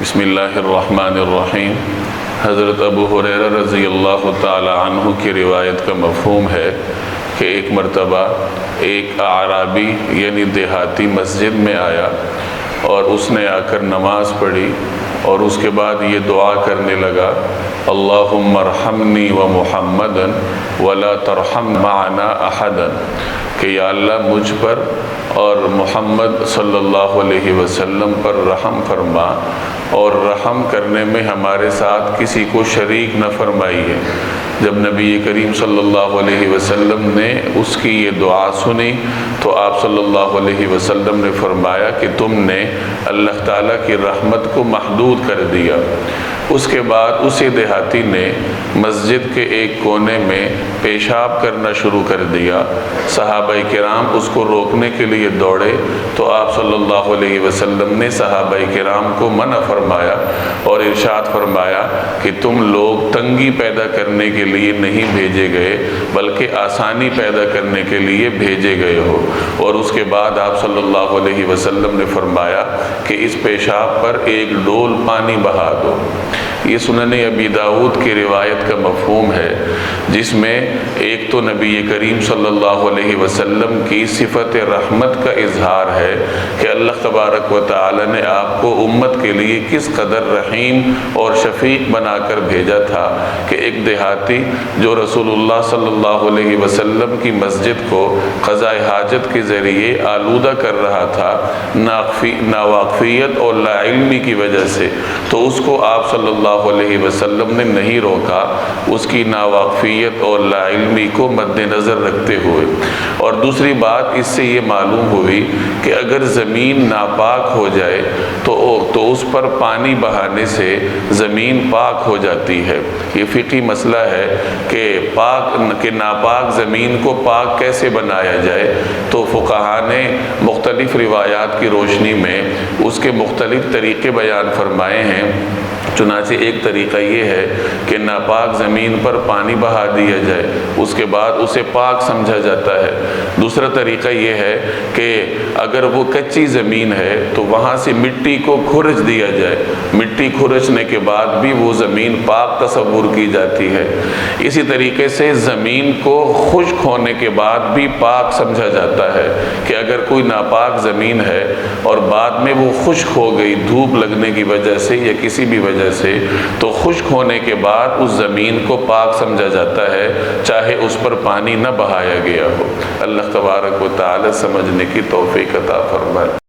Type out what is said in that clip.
بسم اللہ الرحمن الرحیم۔ حضرت ابو ہریرہ رضی اللہ تعالی عنہ کی روایت کا مفہوم ہے کہ ایک مرتبہ ایک اعرابی یعنی دیہاتی مسجد میں آیا اور اس نے آ کر نماز پڑھی اور اس کے بعد یہ دعا کرنے لگا، اللہم ارحمنی و محمدا ولا ترحم معنا احدا، کہ یا اللہ مجھ پر اور محمد صلی اللہ علیہ وسلم پر رحم فرما اور رحم کرنے میں ہمارے ساتھ کسی کو شریک نہ فرمائیے۔ جب نبی کریم صلی اللہ علیہ وسلم نے اس کی یہ دعا سنی تو آپ صلی اللہ علیہ وسلم نے فرمایا کہ تم نے اللہ تعالیٰ کی رحمت کو محدود کر دیا۔ اس کے بعد اسی دیہاتی نے مسجد کے ایک کونے میں پیشاب کرنا شروع کر دیا۔ صحابہ کرام اس کو روکنے کے لیے دوڑے تو آپ صلی اللہ علیہ وسلم نے صحابہ کرام کو منع فرمایا اور ارشاد فرمایا کہ تم لوگ تنگی پیدا کرنے کے لیے نہیں بھیجے گئے بلکہ آسانی پیدا کرنے کے لیے بھیجے گئے ہو۔ اور اس کے بعد آپ صلی اللہ علیہ وسلم نے فرمایا کہ اس پیشاب پر ایک ڈول پانی بہا دو۔ یہ سنن ابی داؤد کی روایت کا مفہوم ہے، جس میں ایک تو نبی کریم صلی اللہ علیہ وسلم کی صفت رحمت کا اظہار ہے کہ اللہ تبارک و تعالی نے آپ کو امت کے لیے کس قدر رحیم اور شفیق بنا کر بھیجا تھا کہ ایک دیہاتی جو رسول اللہ صلی اللہ علیہ وسلم کی مسجد کو قضاء حاجت کے ذریعے آلودہ کر رہا تھا ناواقفیت اور لا علمی کی وجہ سے، تو اس کو آپ صلی اللہ علیہ وسلم نے نہیں روکا، اس کی ناواقفیت اور لا علمی کو مد نظر رکھتے ہوئے۔ اور دوسری بات اس سے یہ معلوم ہوئی کہ اگر زمین ناپاک ہو جائے تو اس پر پانی بہانے سے زمین پاک ہو جاتی ہے۔ یہ فقہی مسئلہ ہے کہ ناپاک زمین کو پاک کیسے بنایا جائے، تو فقہاء نے مختلف روایات کی روشنی میں اس کے مختلف طریقے بیان فرمائے ہیں۔ چنانچہ ایک طریقہ یہ ہے کہ ناپاک زمین پر پانی بہا دیا جائے، اس کے بعد اسے پاک سمجھا جاتا ہے۔ دوسرا طریقہ یہ ہے کہ اگر وہ کچی زمین ہے تو وہاں سے مٹی کو کھرچ دیا جائے، مٹی کھرچنے کے بعد بھی وہ زمین پاک تصور کی جاتی ہے۔ اسی طریقے سے زمین کو خشک ہونے کے بعد بھی پاک سمجھا جاتا ہے کہ اگر کوئی ناپاک زمین ہے اور بعد میں وہ خشک ہو گئی دھوپ لگنے کی وجہ سے یا کسی بھی وجہ سے، تو خشک ہونے کے بعد اس زمین کو پاک سمجھا جاتا ہے، چاہے اس پر پانی نہ بہایا گیا ہو۔ اللہ تبارک و تعالی سمجھنے کی توفیق عطا فرمائے۔